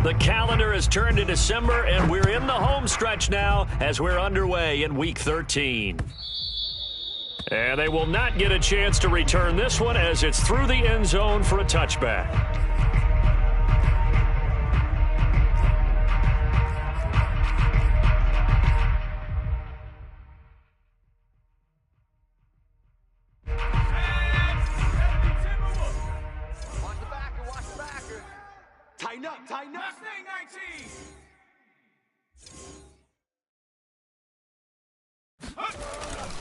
The calendar has turned to December, and we're in the home stretch now as we're underway in Week 13. And they will not get a chance to return this one as it's through the end zone for a touchback. Tighten up.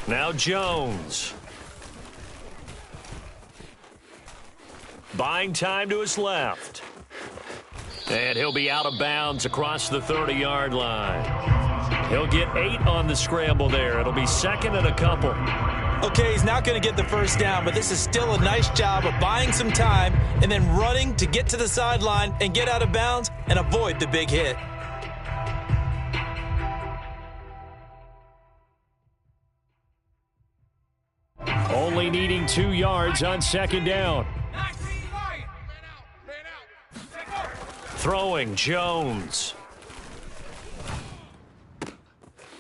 Now Jones. Buying time to his left. And he'll be out of bounds across the 30-yard line. He'll get 8 on the scramble there. It'll be second and a couple. Okay, he's not going to get the first down, but this is still a nice job of buying some time and then running to get to the sideline and get out of bounds and avoid the big hit. Only needing 2 yards on second down. Throwing Jones.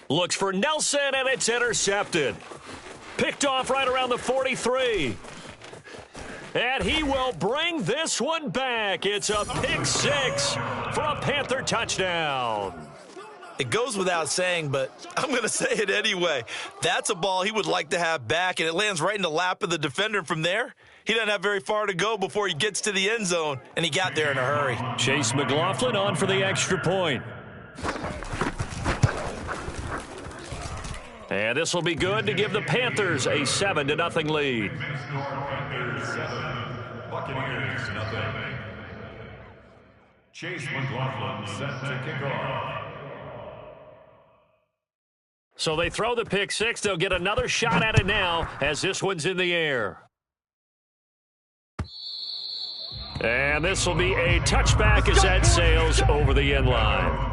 Looks for Nelson, and it's intercepted. Picked off right around the 43. And he will bring this one back. It's a pick 6 for a Panther touchdown. It goes without saying, but I'm going to say it anyway. That's a ball he would like to have back, and it lands right in the lap of the defender. From there, he doesn't have very far to go before he gets to the end zone, and he got there in a hurry. Chase McLaughlin on for the extra point. And this will be good to give the Panthers a 7-0 lead. Buccaneers 0. Chase McLaughlin set to kick off. So they throw the pick 6. They'll get another shot at it now as this one's in the air. And this will be a touchback as that sails over the end line.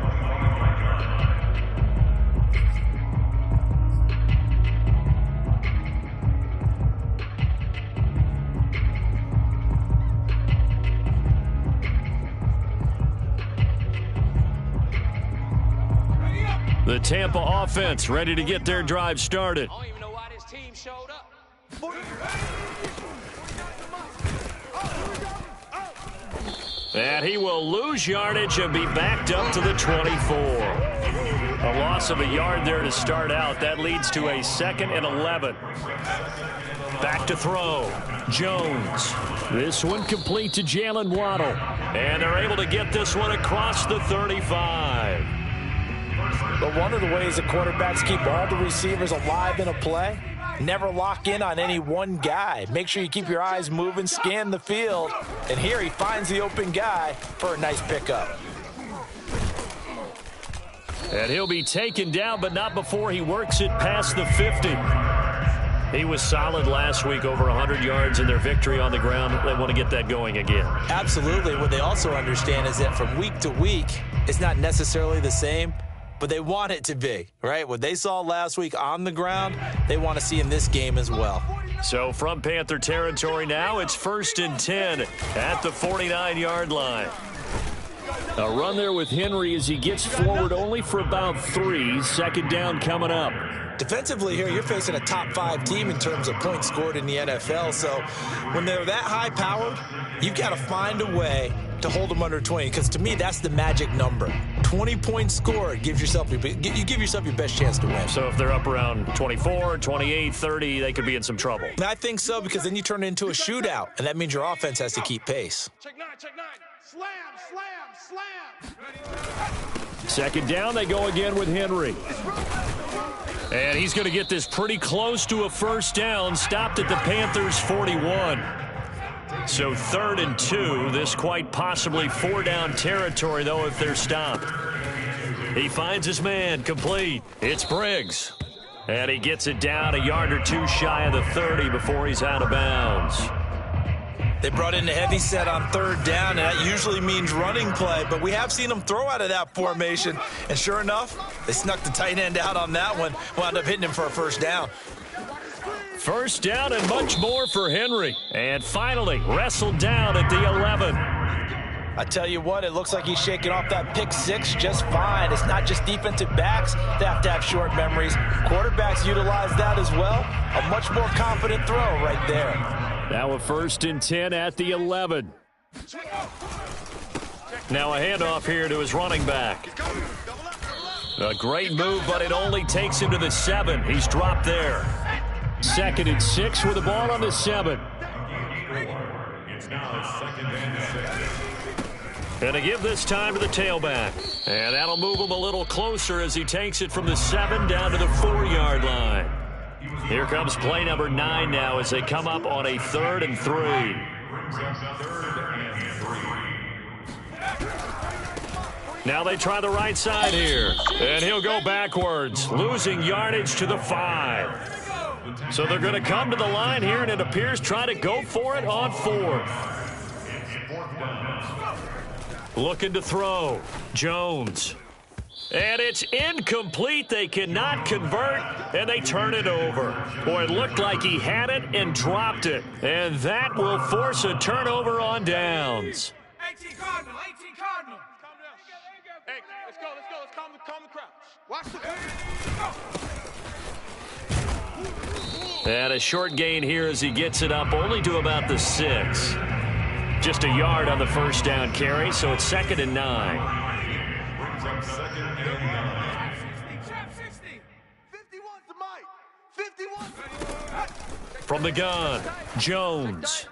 The Tampa offense ready to get their drive started. I don't even know why this team showed up. And he will lose yardage and be backed up to the 24. A loss of a yard there to start out. That leads to a 2nd and 11. Back to throw. Jones. This one complete to Jalen Waddle. And they're able to get this one across the 35. But one of the ways that quarterbacks keep all the receivers alive in a play, never lock in on any one guy. Make sure you keep your eyes moving, scan the field. And here he finds the open guy for a nice pickup. And he'll be taken down, but not before he works it past the 50. He was solid last week, over 100 yards in their victory on the ground. They want to get that going again. Absolutely. What they also understand is that from week to week, it's not necessarily the same, but they want it to be, right? What they saw last week on the ground, they want to see in this game as well. So from Panther territory now, it's 1st and 10 at the 49-yard line. A run there with Henry as he gets forward only for about 3. Second down coming up. Defensively here, you're facing a top 5 team in terms of points scored in the NFL. So when they're that high-powered, you've got to find a way to hold them under 20, because to me, that's the magic number. 20 points scored, you give yourself your best chance to win. So if they're up around 24, 28, 30, they could be in some trouble. And I think so, because then you turn it into a shootout, and that means your offense has to keep pace. Check 9. Slam. Second down, they go again with Henry. And he's going to get this pretty close to a first down, stopped at the Panthers' 41. So 3rd and 2, this quite possibly 4-down territory, though, if they're stopped. He finds his man, complete. It's Briggs. And he gets it down a yard or 2 shy of the 30 before he's out of bounds. They brought in the heavy set on 3rd down, and that usually means running play, but we have seen them throw out of that formation. And sure enough, they snuck the tight end out on that one, wound up hitting him for a first down. First down and much more for Henry. And finally, wrestled down at the 11. I tell you what, it looks like he's shaking off that pick six just fine. It's not just defensive backs that have to have short memories. Quarterbacks utilize that as well. A much more confident throw right there. Now a 1st and 10 at the 11. Now a handoff here to his running back. A great move, but it only takes him to the 7. He's dropped there. 2nd and 6 with the ball on the 7. It's now 2nd and 6. And to give this time to the tailback. And that'll move him a little closer as he takes it from the 7 down to the 4-yard line. Here comes play number 9 now as they come up on a 3rd and 3. Now they try the right side here. And he'll go backwards, losing yardage to the 5. So they're going to come to the line here, and it appears try to go for it on 4th. Looking to throw. Jones. And it's incomplete. They cannot convert, and they turn it over. Boy, it looked like he had it and dropped it. And that will force a turnover on downs. 18 Cardinal, 18 Cardinal. Calm down. Hey, let's go. Let's calm the crowd. Watch the And a short gain here as he gets it up only to about the 6. Just a yard on the 1st down carry, so it's 2nd and 9. From the gun, Jones.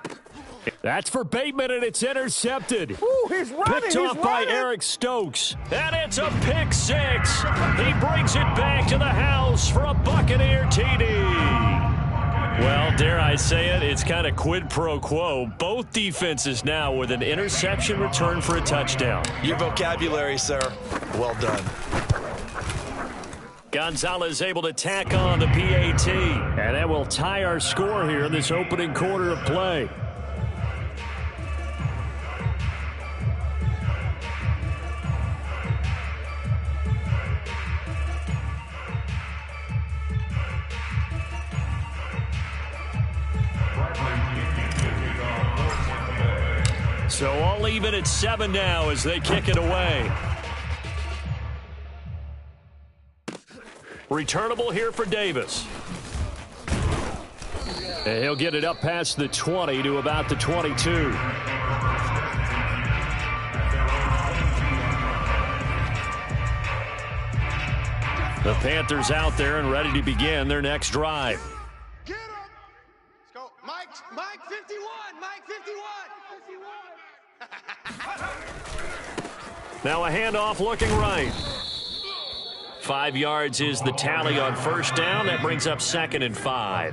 That's for Bateman, and it's intercepted. Ooh, he's running. Picked off by Eric Stokes. And it's a pick 6. He brings it back to the house for a Buccaneer TD. Well, dare I say it, it's kind of quid pro quo. Both defenses now with an interception return for a touchdown. Your vocabulary, sir. Well done. Gonzalez able to tack on the PAT. And that will tie our score here in this opening quarter of play. So all even at 7 now as they kick it away. Returnable here for Davis. And he'll get it up past the 20 to about the 22. The Panthers out there and ready to begin their next drive. Get him. Let's go. Mike 51. Mike 51. Now a handoff looking right. 5 yards is the tally on 1st down. That brings up 2nd and 5.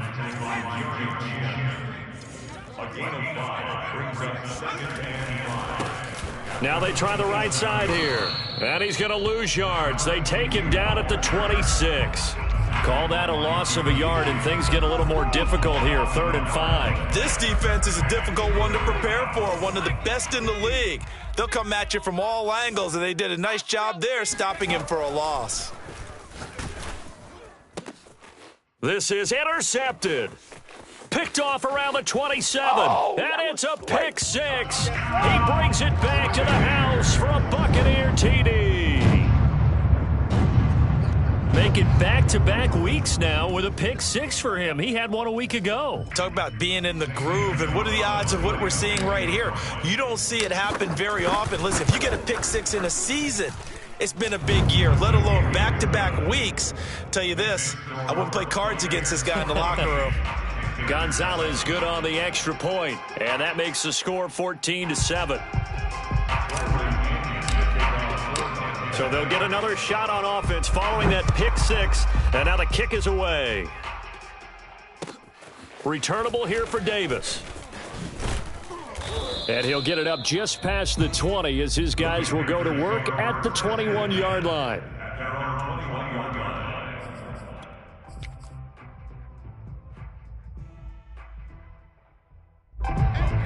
Now they try the right side here. And he's going to lose yards. They take him down at the 26. Call that a loss of a yard, and things get a little more difficult here. 3rd and 5. This defense is a difficult one to prepare for, one of the best in the league. They'll come at you from all angles, and they did a nice job there stopping him for a loss. This is intercepted. Picked off around the 27. And it's a pick 6. He brings it back to the house for a Buccaneer TD. Make it back-to-back weeks now with a pick 6 for him. He had one a week ago. Talk about being in the groove, and what are the odds of what we're seeing right here? You don't see it happen very often. Listen, if you get a pick 6 in a season, it's been a big year, let alone back-to-back weeks. Tell you this, I wouldn't play cards against this guy in the locker room. Gonzalez good on the extra point, and that makes the score 14-7. So they'll get another shot on offense following that pick 6, and now the kick is away. Returnable here for Davis. And he'll get it up just past the 20 as his guys will go to work at the 21-yard line.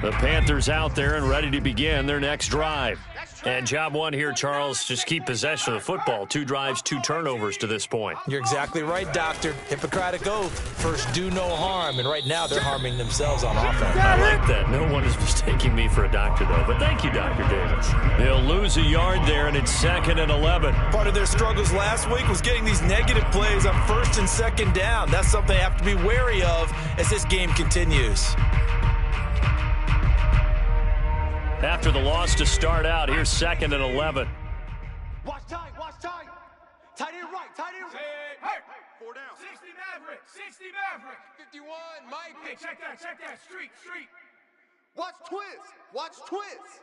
The Panthers out there and ready to begin their next drive. And job one here, Charles, just keep possession of the football. 2 drives, 2 turnovers to this point. You're exactly right, Doctor. Hippocratic oath. First, do no harm. And right now, they're harming themselves on offense. I like that. No one is mistaking me for a doctor, though. But thank you, Dr. Davis. They'll lose a yard there, and it's 2nd and 11. Part of their struggles last week was getting these negative plays on 1st and 2nd down. That's something they have to be wary of as this game continues. After the loss to start out, here's 2nd and 11. Watch tight, watch tight. Tight end right, tight end right. Hey, 4 down. 60 Maverick, 60 Maverick. 51, Mike. Hey, check that, street. Watch twist.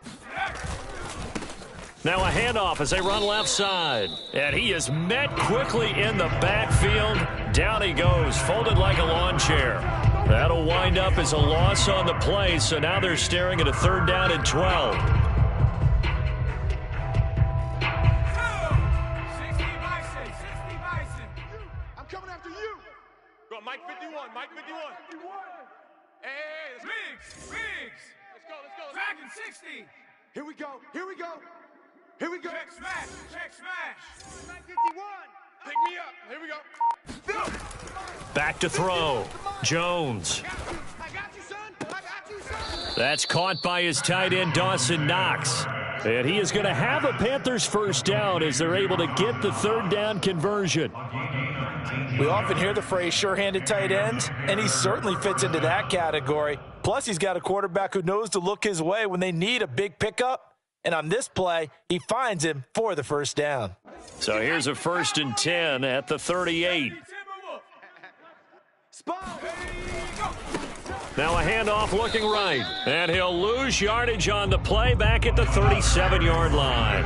Now a handoff as they run left side. And he is met quickly in the backfield. Down he goes, folded like a lawn chair. That'll wind up as a loss on the play, so now they're staring at a 3rd down and 12. 60 Bison. I'm coming after you. Go, Mike 51. Hey, Biggs. Let's go. Dragon 60. Here we go. Check smash. Mike 51. Pick me up. Here we go. Back to throw. Jones. I got you, son. That's caught by his tight end, Dawson Knox. And he is going to have a Panthers 1st down as they're able to get the 3rd down conversion. We often hear the phrase sure-handed tight ends, and he certainly fits into that category. Plus, he's got a quarterback who knows to look his way when they need a big pickup. And on this play, he finds him for the 1st down. So here's a 1st and 10 at the 38. Now a handoff looking right. And he'll lose yardage on the play back at the 37-yard line.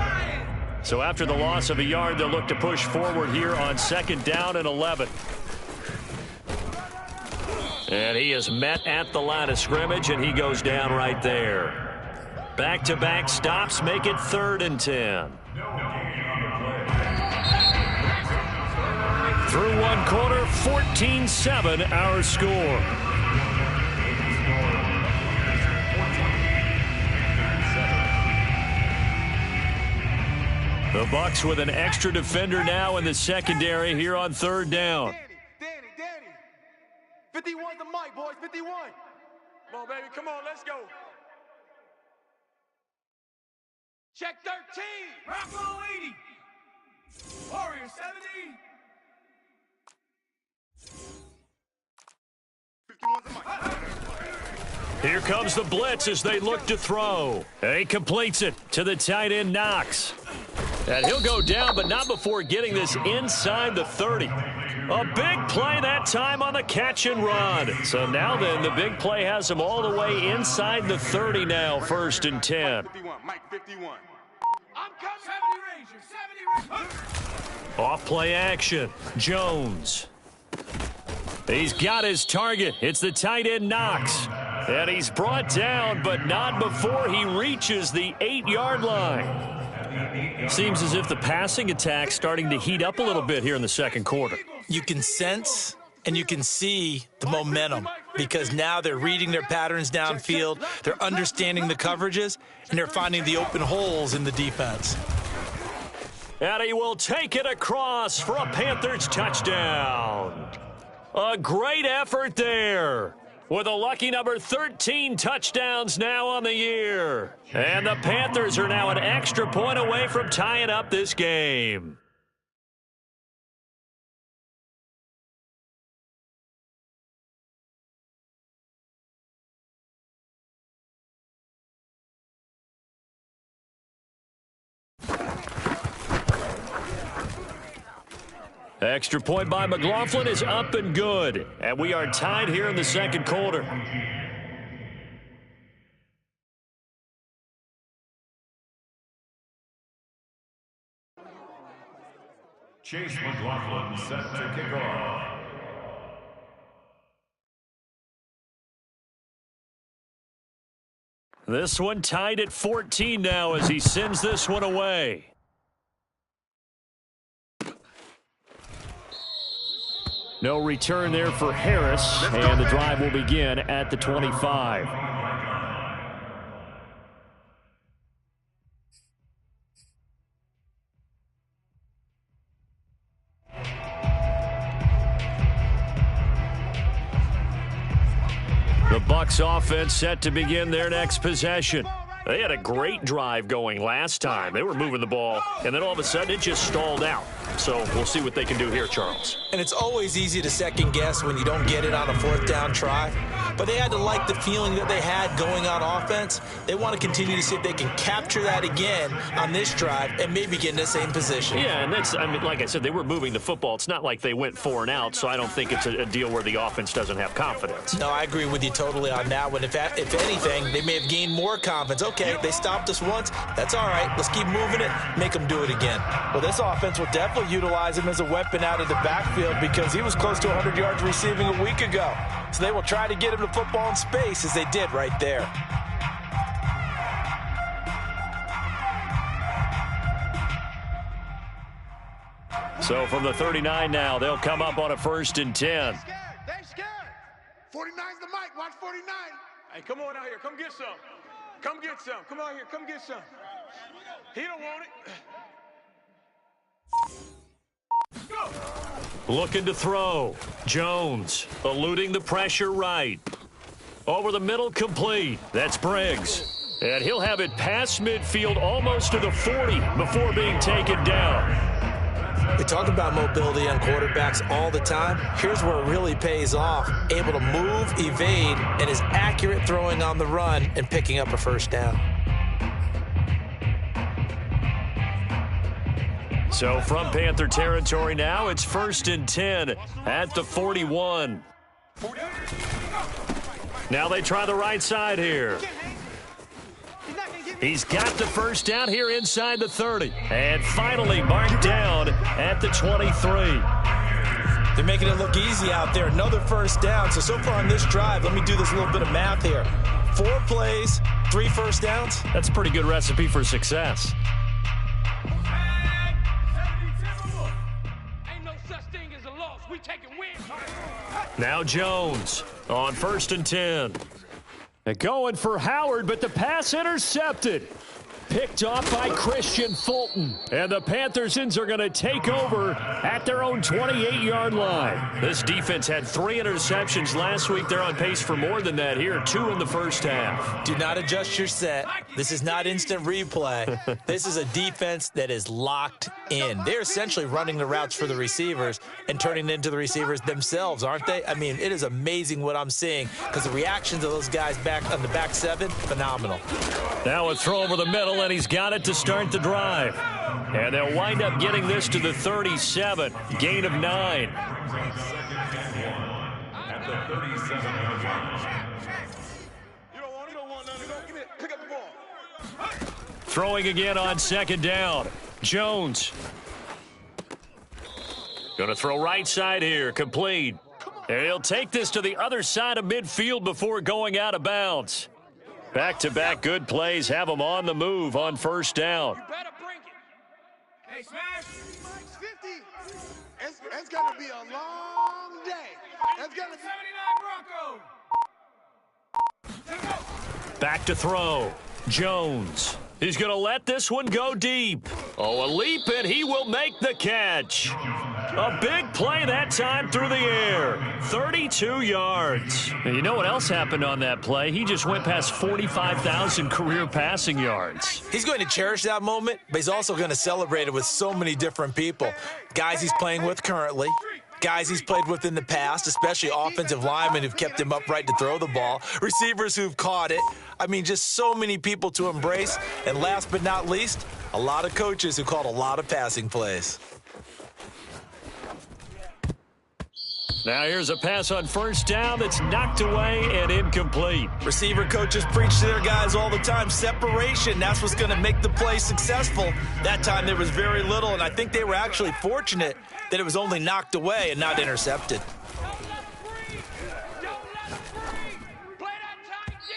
So after the loss of a yard, they'll look to push forward here on 2nd down and 11. And he is met at the line of scrimmage, and he goes down right there. Back-to-back stops make it 3rd and 10. Through 1 quarter, 14-7 our score. The Bucs with an extra defender now in the secondary here on 3rd down. Danny. 51 the mic, boys, 51. Come on, baby, come on, let's go. Check 13. Bravo 80. Warrior 70. 51 the mic. Here comes the blitz as they look to throw. He completes it to the tight end, Knox. And he'll go down, but not before getting this inside the 30. A big play that time on the catch and run. So now then, the big play has him all the way inside the 30 now, 1st and 10. Mike 51. I'm coming. 70 Rangers. Off play action. Jones. He's got his target. It's the tight end, Knox. And he's brought down, but not before he reaches the 8-yard line. Seems as if the passing attack's starting to heat up a little bit here in the 2nd quarter. You can sense and you can see the momentum because now they're reading their patterns downfield, they're understanding the coverages, and they're finding the open holes in the defense. And he will take it across for a Panthers touchdown. A great effort there, with a lucky number 13 touchdowns now on the year. And the Panthers are now an extra point away from tying up this game. Extra point by McLaughlin is up and good. And we are tied here in the 2nd quarter. Chase McLaughlin set to kick off. This one tied at 14 now as he sends this one away. No return there for Harris, and the drive will begin at the 25. The Bucs offense set to begin their next possession. They had a great drive going last time. They were moving the ball, and then all of a sudden it just stalled out. So we'll see what they can do here, Charles. And it's always easy to second guess when you don't get it on a fourth down try. But they had to like the feeling that they had going on offense. They want to continue to see if they can capture that again on this drive and maybe get in the same position. Yeah, and that's, I mean, like I said, they were moving the football. It's not like they went 4 and out, so I don't think it's a deal where the offense doesn't have confidence. No, I agree with you totally on that one. If anything, they may have gained more confidence. Okay, they stopped us once. That's all right. Let's keep moving it, make them do it again. Well, this offense will definitely utilize him as a weapon out of the backfield because he was close to 100 yards receiving a week ago. So they will try to get him the football in space as they did right there. So from the 39 now, they'll come up on a 1st and 10. They're scared. 49's the mic. Watch 49. Hey, come on out here. Come get some. Come get some. Come out here. Come get some. He don't want it. Go. Looking to throw. Jones eluding the pressure right. Over the middle, complete. That's Briggs. And he'll have it past midfield almost to the 40 before being taken down. We talk about mobility on quarterbacks all the time. Here's where it really pays off. Able to move, evade, and is accurate throwing on the run and picking up a first down. So from Panther territory now, it's 1st and 10 at the 41. Now they try the right side here. He's got the first down here inside the 30. And finally marked down at the 23. They're making it look easy out there. Another first down. So far on this drive, let me do this little bit of math here. 4 plays, 3 first downs. That's a pretty good recipe for success. Ain't no such thing as a loss. We taking wins. Now Jones on 1st and 10. They're going for Howard, but the pass intercepted. Picked off by Christian Fulton. And the Panthersons are going to take over at their own 28-yard line. This defense had 3 interceptions last week. They're on pace for more than that here, 2 in the first half. Do not adjust your set. This is not instant replay. This is a defense that is locked in. They're essentially running the routes for the receivers and turning it into the receivers themselves, aren't they? I mean, it is amazing what I'm seeing because the reactions of those guys back on the back 7, phenomenal. Now a throw over the middle, and he's got it to start the drive. And they'll wind up getting this to the 37, gain of 9. At the 37-yard line. You don't want nothing. Give it. Pick up the ball. Throwing again on 2nd down. Jones. Going to throw right side here, complete. And he'll take this to the other side of midfield before going out of bounds. Back-to-back good plays have them on the move on 1st down. You better bring it. Hey, smash. 50. It's going to be a long day. It's going to be 79 Broncos. Back to throw. Jones. He's going to let this one go deep. Oh, a leap, and he will make the catch. A big play that time through the air. 32 yards. And you know what else happened on that play? He just went past 45,000 career passing yards. He's going to cherish that moment, but he's also going to celebrate it with so many different people. Guys he's playing with currently, guys he's played with in the past, especially offensive linemen who've kept him upright to throw the ball, receivers who've caught it. I mean, just so many people to embrace. And last but not least, a lot of coaches who called a lot of passing plays. Now here's a pass on 1st down that's knocked away and incomplete. Receiver coaches preach to their guys all the time. Separation, that's what's going to make the play successful. That time there was very little, and I think they were actually fortunate that it was only knocked away and not intercepted.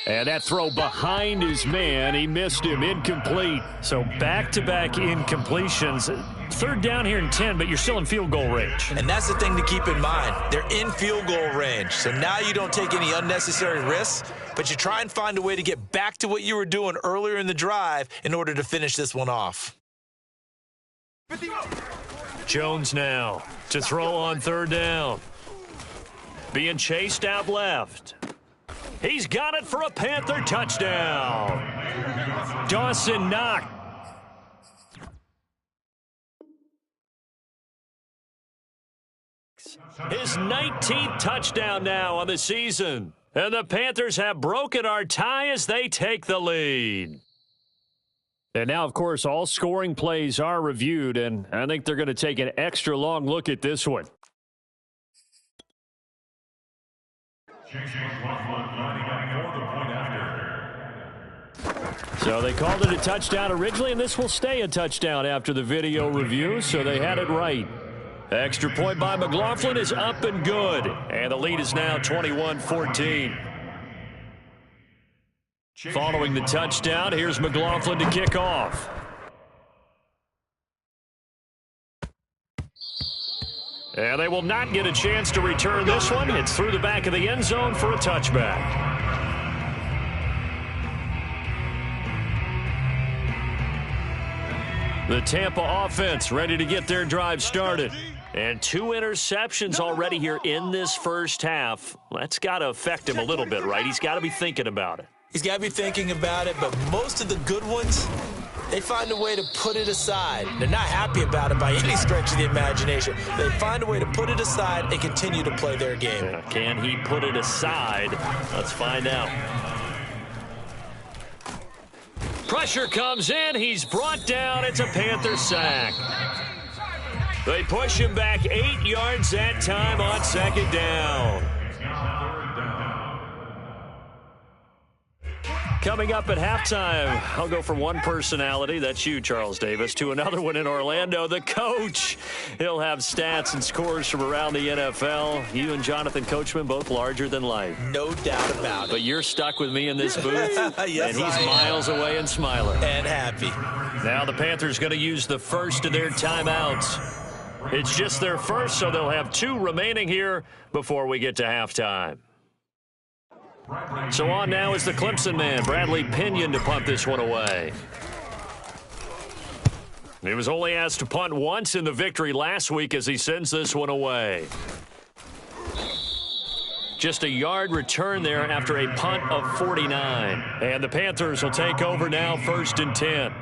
And that throw behind his man, he missed him, incomplete. So back-to-back incompletions. 3rd down here and 10, but you're still in field goal range. And that's the thing to keep in mind. They're in field goal range. So now you don't take any unnecessary risks, but you try and find a way to get back to what you were doing earlier in the drive in order to finish this one off. Jones now to throw on 3rd down. Being chased out left. He's got it for a Panther touchdown. Dawson Knox. His 19th touchdown now on the season. And the Panthers have broken our tie as they take the lead. And now, of course, all scoring plays are reviewed, and I think they're going to take an extra long look at this one. So they called it a touchdown originally, and this will stay a touchdown after the video review, so they had it right. Extra point by McLaughlin is up and good, and the lead is now 21-14. Following the touchdown, here's McLaughlin to kick off. And they will not get a chance to return this one. It's through the back of the end zone for a touchback. The Tampa offense ready to get their drive started. And 2 interceptions already here in this first half. That's got to affect him a little bit, right? He's got to be thinking about it. He's got to be thinking about it, but most of the good ones, they find a way to put it aside. They're not happy about it by any stretch of the imagination. They find a way to put it aside and continue to play their game. Yeah, can he put it aside? Let's find out. Pressure comes in. He's brought down. It's a Panther sack. They push him back 8 yards that time on second down. Coming up at halftime, I'll go from one personality, that's you, Charles Davis, to another one in Orlando, the coach. He'll have stats and scores from around the NFL. You and Jonathan Coachman, both larger than life. No doubt about it. But you're stuck with me in this booth, yes, and he's miles away and smiling. And happy. Now the Panthers going to use the first of their timeouts. It's just their first, so they'll have 2 remaining here before we get to halftime. So on now is the Clemson man, Bradley Pinion, to punt this one away. He was only asked to punt once in the victory last week as he sends this one away. Just a yard return there after a punt of 49. And the Panthers will take over now, 1st and 10.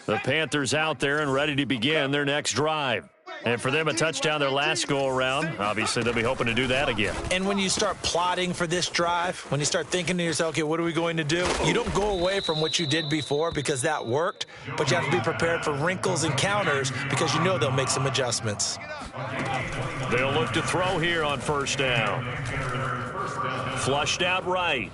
The Panthers out there and ready to begin their next drive. And for them, a touchdown their last go-around. Obviously, they'll be hoping to do that again. And when you start plotting for this drive, when you start thinking to yourself, okay, what are we going to do? You don't go away from what you did before because that worked, but you have to be prepared for wrinkles and counters because you know they'll make some adjustments. They'll look to throw here on 1st down. Flushed out right.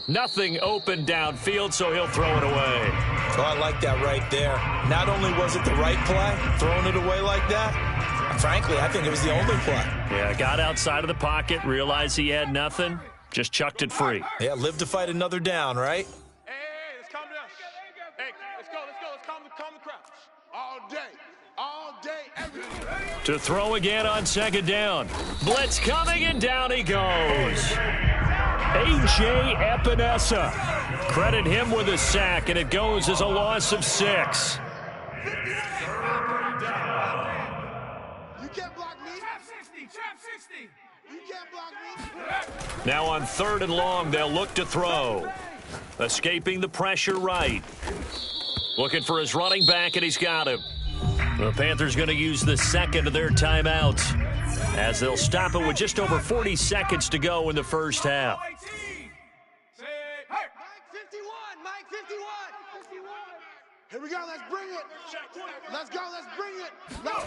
Nothing open downfield, so he'll throw it away. Oh, I like that right there. Not only was it the right play, throwing it away like that, frankly, I think it was the only play. Yeah, got outside of the pocket, realized he had nothing, just chucked it free. Yeah, live to fight another down, right? Hey, let's calm down. Hey, let's go. Let's calm the crowd. All day, every day. To throw again on 2nd down. Blitz coming, and down he goes. A.J. Epinesa. Credit him with a sack, and it goes as a loss of 6. You can't block me. Trap 60. You can't block me. Now on 3rd and long, they'll look to throw. Escaping the pressure right. Looking for his running back, and he's got him. The Panthers going to use the 2nd of their timeouts as they'll stop it with just over 40 seconds to go in the first half. Mike 51. Here we go. Let's bring it. Let's go. Let's bring it. No.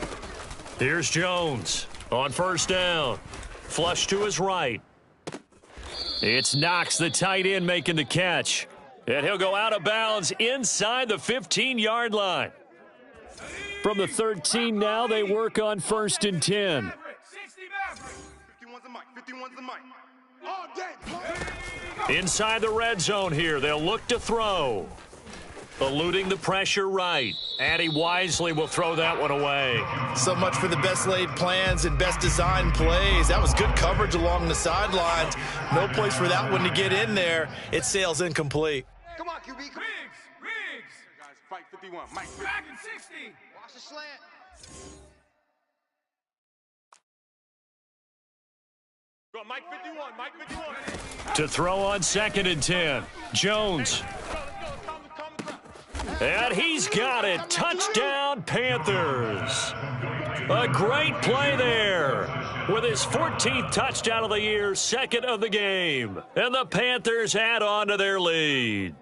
Here's Jones on 1st down. Flush to his right. It's Knox, the tight end, making the catch. And he'll go out of bounds inside the 15-yard line. From the 13 now, they work on 1st and 10. 51's the mic. All day. Inside the red zone here, they'll look to throw. Eluding the pressure right. And he wisely will throw that one away. So much for the best laid plans and best designed plays. That was good coverage along the sidelines. No place for that one to get in there. It sails incomplete. Come on, QB. Riggs. Guys, fight 51. 51. Mike 50. Back in 60. Watch the slant. Go, Mike 51. Mike 51. To throw on 2nd and 10. Jones. And he's got it. Touchdown, Panthers. A great play there. With his 14th touchdown of the year, 2nd of the game. And the Panthers add on to their lead.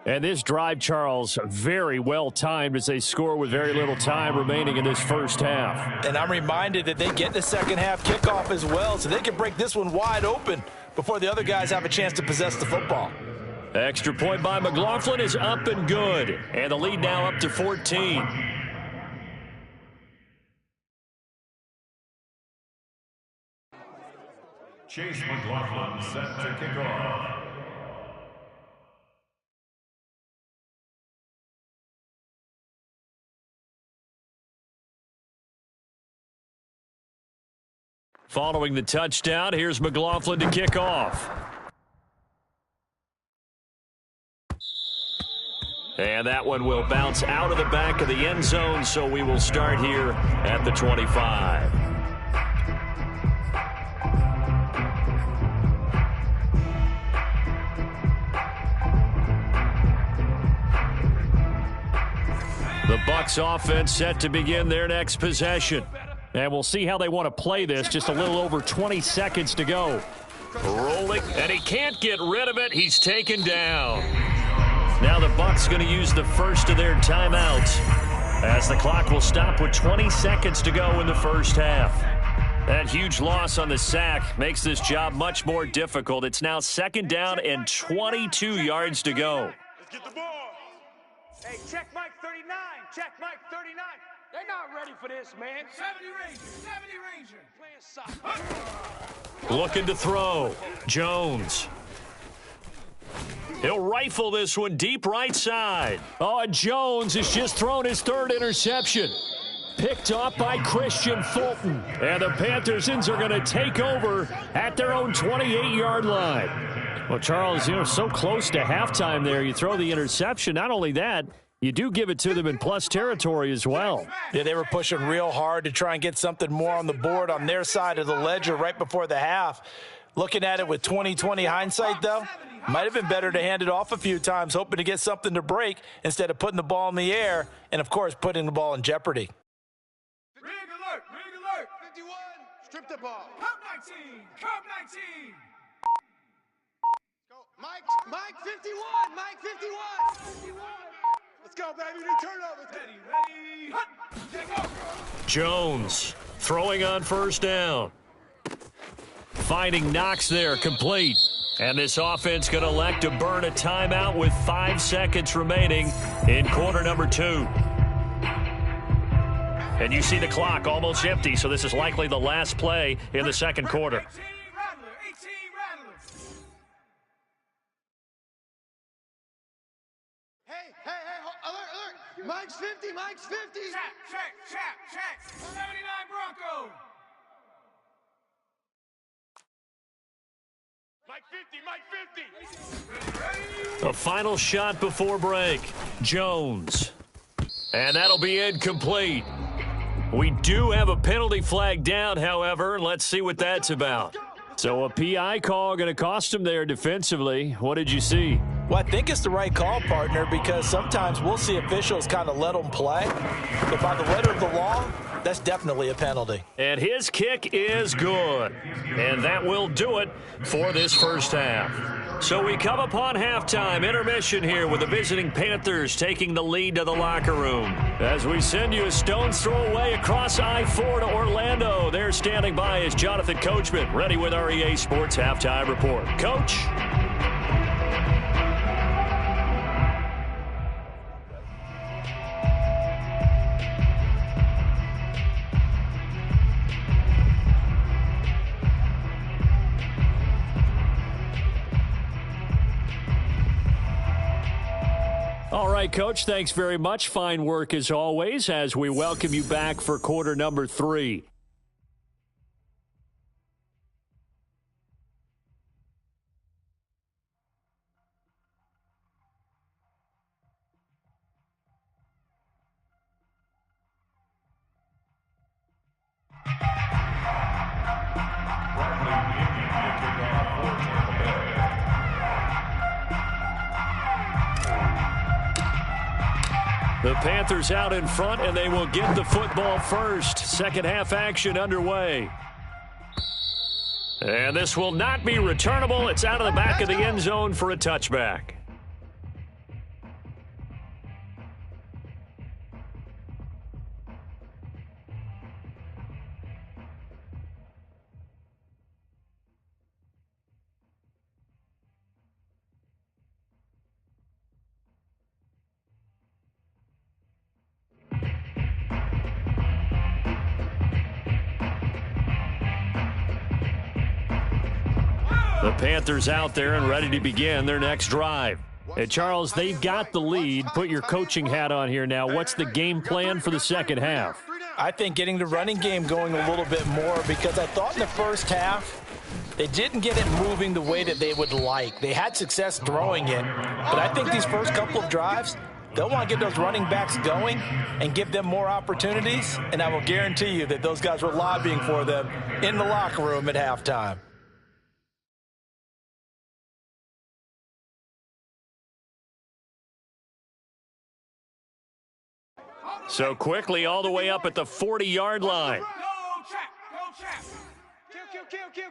And this drive, Charles, very well timed as they score with very little time remaining in this first half. And I'm reminded that they get the second half kickoff as well, so they can break this one wide open before the other guys have a chance to possess the football. Extra point by McLaughlin is up and good. And the lead now up to 14. Chase McLaughlin set to kick off. Following the touchdown, here's McLaughlin to kick off. And that one will bounce out of the back of the end zone, so we will start here at the 25. The Bucs offense set to begin their next possession. And we'll see how they want to play this. Just a little over 20 seconds to go. Rolling, and he can't get rid of it. He's taken down. Now the Bucs going to use the first of their timeouts as the clock will stop with 20 seconds to go in the first half. That huge loss on the sack makes this job much more difficult. It's now 2nd down and 22 yards to go. Let's get the ball. Hey, check Mike 39. Check Mike 39. They're not ready for this, man. 70 Ranger. Playing soccer. Looking to throw. Jones. He'll rifle this one deep right side. Oh, Jones has just thrown his 3rd interception. Picked off by Christian Fulton. And the Panthersons are going to take over at their own 28-yard line. Well, Charles, so close to halftime there. You throw the interception. Not only that, you do give it to them in plus territory as well. Yeah, they were pushing real hard to try and get something more on the board on their side of the ledger right before the half. Looking at it with 20/20 hindsight, though, might have been better to hand it off a few times, hoping to get something to break instead of putting the ball in the air and, of course, putting the ball in jeopardy. Rig alert. 51. Strip the ball. Cup 19. Go. Mike 51. Mike 51. Let's go, baby. Turnovers. Ready. Jones throwing on 1st down. Finding Knox there, complete. And this offense going to elect to burn a timeout with 5 seconds remaining in quarter number 2. And you see the clock almost empty, so this is likely the last play in the 2nd quarter. 18 Rattler. Hey, alert. Mike's 50. Check. 79 Bronco. Mike 50. A final shot before break. Jones. And that'll be incomplete. We do have a penalty flag down, however. Let's see what that's about. So a PI call going to cost him there defensively. What did you see? Well, I think it's the right call, partner, because sometimes we'll see officials kind of let them play. But by the letter of the law, that's definitely a penalty. And his kick is good. And that will do it for this first half. So we come upon halftime, intermission here with the visiting Panthers taking the lead to the locker room. As we send you a stone's throw away across I-4 to Orlando. There standing by is Jonathan Coachman, ready with our EA Sports Halftime Report. Coach? All right, Coach, thanks very much. Fine work as always as we welcome you back for quarter number 3. Panthers out in front, and they will get the football first. Second half action underway. And this will not be returnable. It's out of the back of the end zone for a touchback. The Panthers out there and ready to begin their next drive. And Charles, they've got the lead. Put your coaching hat on here now. What's the game plan for the second half? I think getting the running game going a little bit more, because I thought in the first half they didn't get it moving the way that they would like. They had success throwing it, but I think these first couple of drives, they'll want to get those running backs going and give them more opportunities, and I will guarantee you that those guys were lobbying for them in the locker room at halftime. So quickly all the way up at the 40-yard line. Go, check. Kill.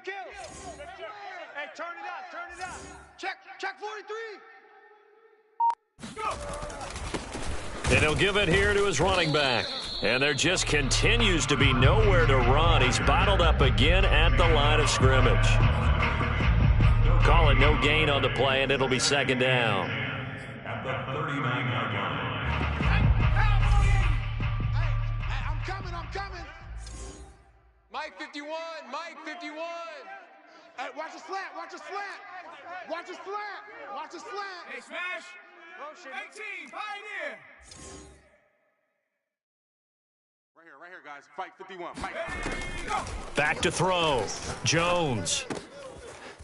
Hey, turn it up. Check 43. Go. And he'll give it here to his running back. And there just continues to be nowhere to run. He's bottled up again at the line of scrimmage. Call it no gain on the play, and it'll be second down. At the 39-yard line. I'm coming. Mike 51. Hey, watch a slant. Hey, smash. Motion. 18, Pioneer. Right here, guys. Fight 51. Fight. Back to throw. Jones.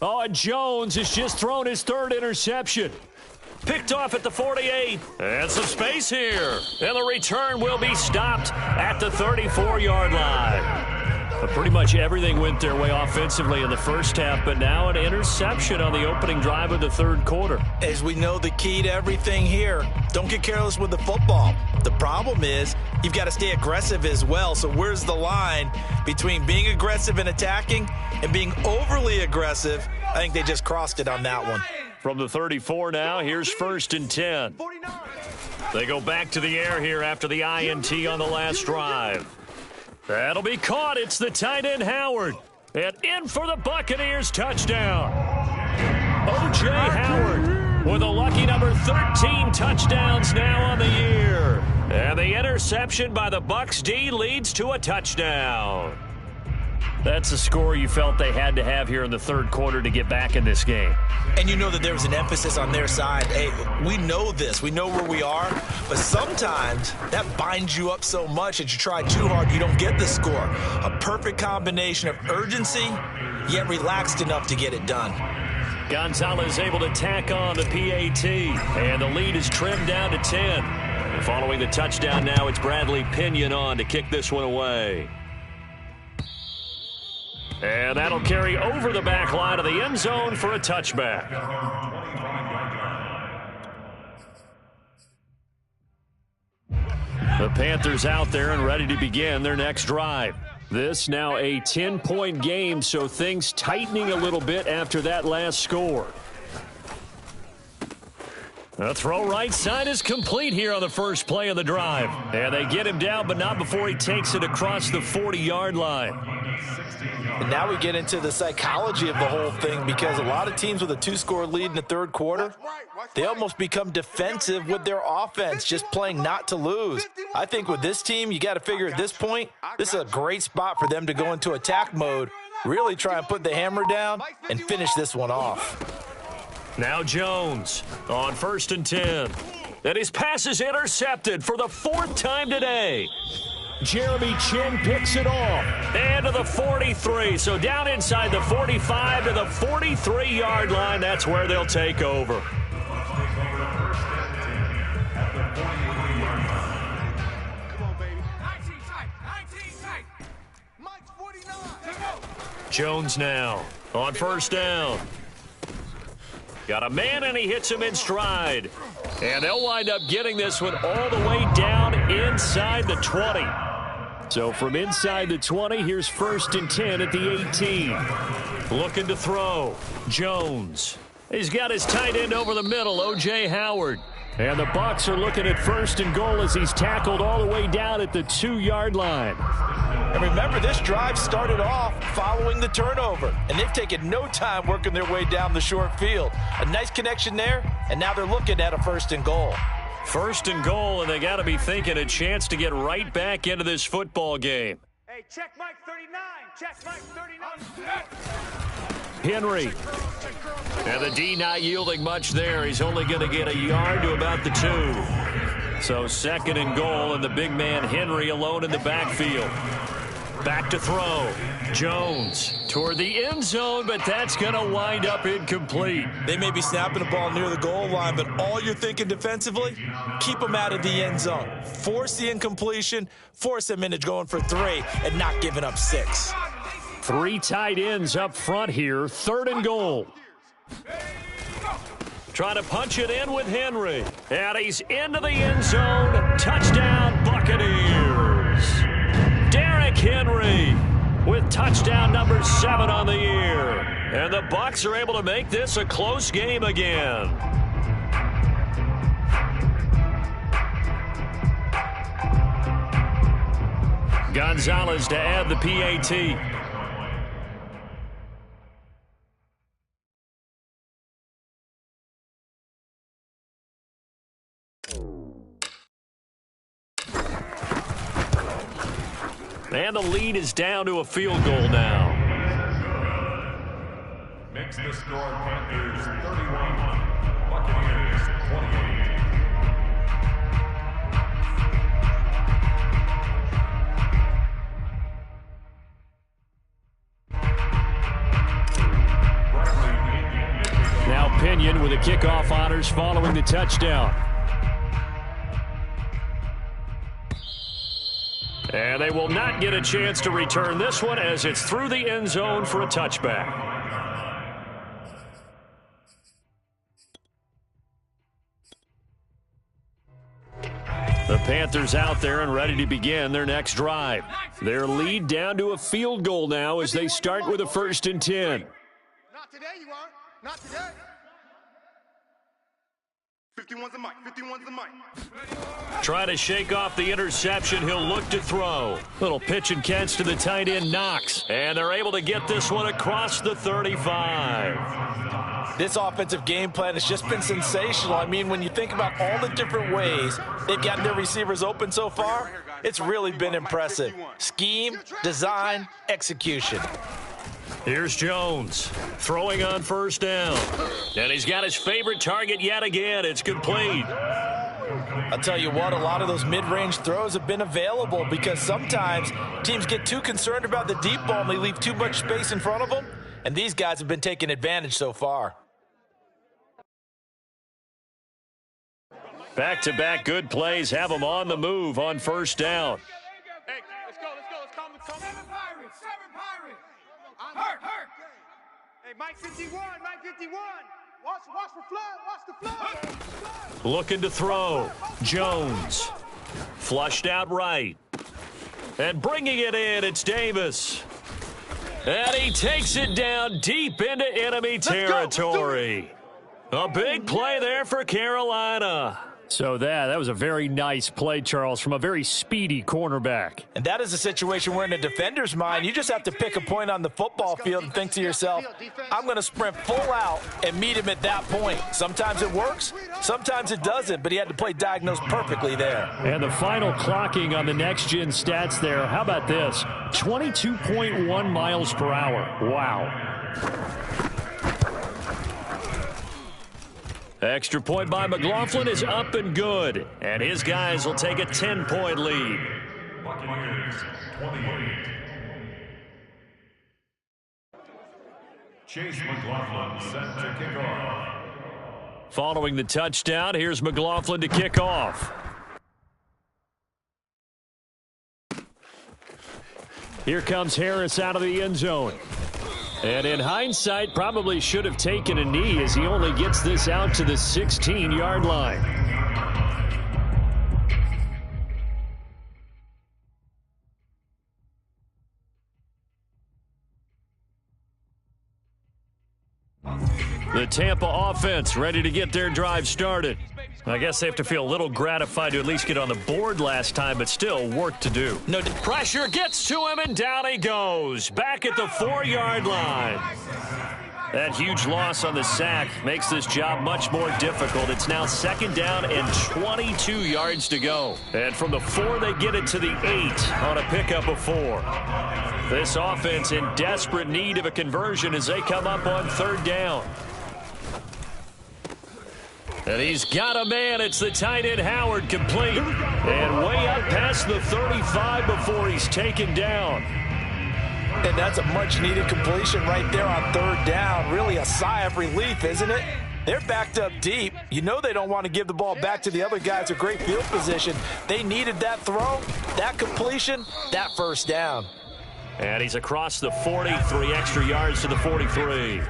Oh, and Jones has just thrown his third interception. Picked off at the 48. And some space here. And the return will be stopped at the 34-yard line. But pretty much everything went their way offensively in the first half, but now an interception on the opening drive of the third quarter. As we know, the key to everything here, don't get careless with the football. The problem is you've got to stay aggressive as well. So where's the line between being aggressive and attacking and being overly aggressive? I think they just crossed it on that one. From the 34 now, here's 1st and 10. They go back to the air here after the INT on the last drive. That'll be caught. It's the tight end, Howard. And in for the Buccaneers touchdown. O.J. Howard with a lucky number 13 touchdowns now on the year. And the interception by the Bucs D leads to a touchdown. That's a score you felt they had to have here in the third quarter to get back in this game. And you know that there was an emphasis on their side. Hey, we know this. We know where we are. But sometimes that binds you up so much that you try too hard, you don't get the score. A perfect combination of urgency, yet relaxed enough to get it done. Gonzalez able to tack on the PAT. And the lead is trimmed down to 10. And following the touchdown now, it's Bradley Pinion on to kick this one away. And that'll carry over the back line of the end zone for a touchback. The Panthers out there and ready to begin their next drive. This now a 10-point game, so things tightening a little bit after that last score. The throw right side is complete here on the first play of the drive. And they get him down, but not before he takes it across the 40-yard line. And now we get into the psychology of the whole thing, because a lot of teams with a 2-score lead in the third quarter, they almost become defensive with their offense, just playing not to lose. I think with this team, you got to figure at this point, this is a great spot for them to go into attack mode, really try and put the hammer down and finish this one off. Now Jones on 1st and 10. And his pass is intercepted for the 4th time today. Jeremy Chin picks it off. And to the 43. So down inside the 45 to the 43-yard line. That's where they'll take over. Jones now on 1st down. Got a man, and he hits him in stride. And they'll wind up getting this one all the way down inside the 20. So from inside the 20, here's 1st and 10 at the 18. Looking to throw. Jones. He's got his tight end over the middle, O.J. Howard. And the Bucs are looking at 1st and goal as he's tackled all the way down at the 2-yard line. And remember, this drive started off following the turnover, and they've taken no time working their way down the short field. A nice connection there, and now they're looking at a 1st and goal. 1st and goal, and they got to be thinking a chance to get right back into this football game. Hey, check Mike 39. Check Mike 39. Henry. And the D not yielding much there. He's only going to get a yard to about the 2. So 2nd and goal, and the big man Henry alone in the backfield. Back to throw. Jones toward the end zone, but that's going to wind up incomplete. They may be snapping the ball near the goal line, but all you're thinking defensively, keep them out of the end zone. Force the incompletion, force them into going for 3, and not giving up 6. 3 tight ends up front here. 3rd and goal. Trying to punch it in with Henry. And he's into the end zone. Touchdown, Buccaneers. Derrick Henry with touchdown number 7 on the year. And the Bucs are able to make this a close game again. Gonzalez to add the PAT. And the lead is down to a field goal now. Makes the score Panthers 31, Buccaneers 28. Now Pinion with the kickoff honors following the touchdown. And they will not get a chance to return this one as it's through the end zone for a touchback. The Panthers out there and ready to begin their next drive. Their lead down to a field goal now as they start with a 1st and 10. Not today, you aren't. Not today. 51's the mic. 51's the mic. Try to shake off the interception. He'll look to throw. Little pitch and catch to the tight end, Knox. And they're able to get this one across the 35. This offensive game plan has just been sensational. I mean, when you think about all the different ways they've gotten their receivers open so far, it's really been impressive. Scheme, design, execution. Here's Jones throwing on 1st down. And he's got his favorite target yet again. It's complete. I'll tell you what, a lot of those mid-range throws have been available because sometimes teams get too concerned about the deep ball and they leave too much space in front of them. And these guys have been taking advantage so far. Back-to-back good plays have them on the move on 1st down. Hey, let's go. Let's calm the tone. 7 Pirates. I'm hurt. Hey, Mike 51. Watch for flood. Watch the flood. Looking to throw. Jones. Flushed out right. And bringing it in, it's Davis. And he takes it down deep into enemy territory. A big play there for Carolina. So that was a very nice play, Charles, from a very speedy cornerback. And that is a situation where in a defender's mind, you just have to pick a point on the football field and think to yourself, I'm going to sprint full out and meet him at that point. Sometimes it works, sometimes it doesn't, but he had to play diagnosed perfectly there. And the final clocking on the next-gen stats there, how about this? 22.1 miles per hour. Wow. Extra point by McLaughlin is up and good. And his guys will take a 10-point lead. Buccaneers 28. Chase McLaughlin set to kick off. Following the touchdown, here's McLaughlin to kick off. Here comes Harris out of the end zone. And in hindsight, probably should have taken a knee as he only gets this out to the 16-yard line. The Tampa offense ready to get their drive started. I guess they have to feel a little gratified to at least get on the board last time, but still work to do. No pressure gets to him, and down he goes. Back at the 4-yard line. That huge loss on the sack makes this job much more difficult. It's now 2nd down and 22 yards to go. And from the 4, they get it to the 8 on a pickup of 4. This offense in desperate need of a conversion as they come up on 3rd down. And he's got a man. It's the tight end Howard, complete. And way up past the 35 before he's taken down. And that's a much-needed completion right there on 3rd down. Really a sigh of relief, isn't it? They're backed up deep. You know they don't want to give the ball back to the other guys with great field position. They needed that throw, that completion, that 1st down. And he's across the 40, 3 extra yards to the 43.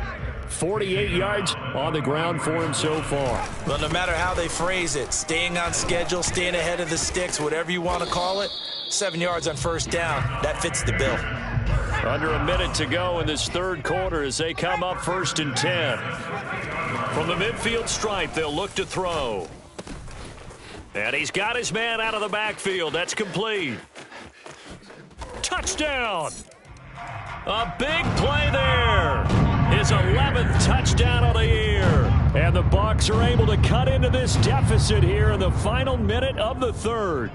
48 yards on the ground for him so far. Well, no matter how they phrase it, staying on schedule, staying ahead of the sticks, whatever you want to call it, 7 yards on 1st down, that fits the bill. Under a minute to go in this 3rd quarter as they come up 1st and 10. From the midfield stripe, they'll look to throw. And he's got his man out of the backfield. That's complete. Touchdown! A big play there. His 11th touchdown of the year. And the Bucs are able to cut into this deficit here in the final minute of the 3rd.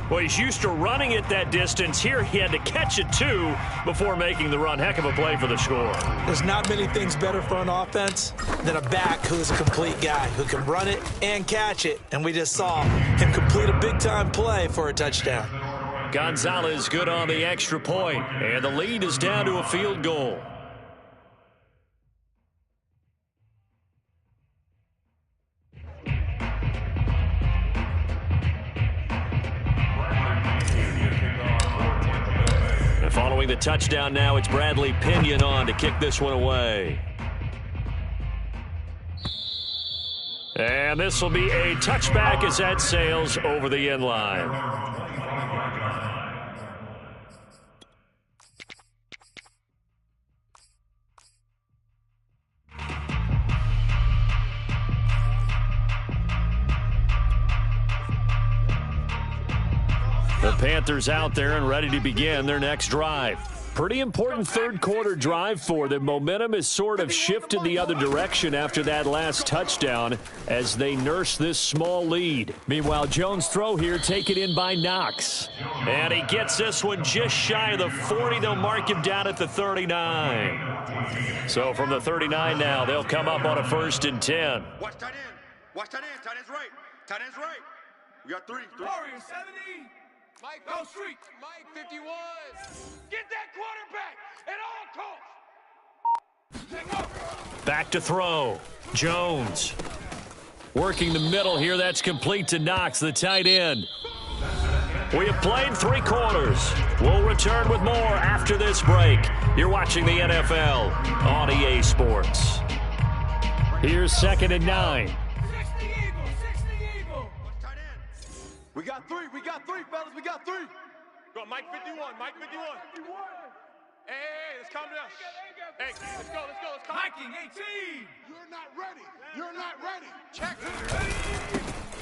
Well, he's used to running it that distance. Here he had to catch it, too, before making the run. Heck of a play for the score. There's not many things better for an offense than a back who's a complete guy, who can run it and catch it. And we just saw him complete a big-time play for a touchdown. Gonzalez good on the extra point, and the lead is down to a field goal. And following the touchdown now, it's Bradley Pinion on to kick this one away. And this will be a touchback as that sails over the end line. The Panthers out there and ready to begin their next drive. Pretty important 3rd quarter drive for them. Momentum has sort of shifted the other direction after that last touchdown as they nurse this small lead. Meanwhile, Jones' throw here taken in by Knox. And he gets this one just shy of the 40. They'll mark him down at the 39. So from the 39 now, they'll come up on a 1st and 10. Watch tight end. Watch tight end. Tight end's right. Tight end's right. We got 3. Warrior 70. Mike, go street. Mike, 51. Get that quarterback at all costs. Back to throw. Jones working the middle here. That's complete to Knox, the tight end. We have played 3 quarters. We'll return with more after this break. You're watching the NFL on EA Sports. Here's 2nd and 9. We got 3. We got 3, fellas. We got 3. Go, Mike 51. Mike 51. Hey, let's calm down. Hey, let's go. Let's calm down. Viking 18. You're not ready. You're not ready. Check.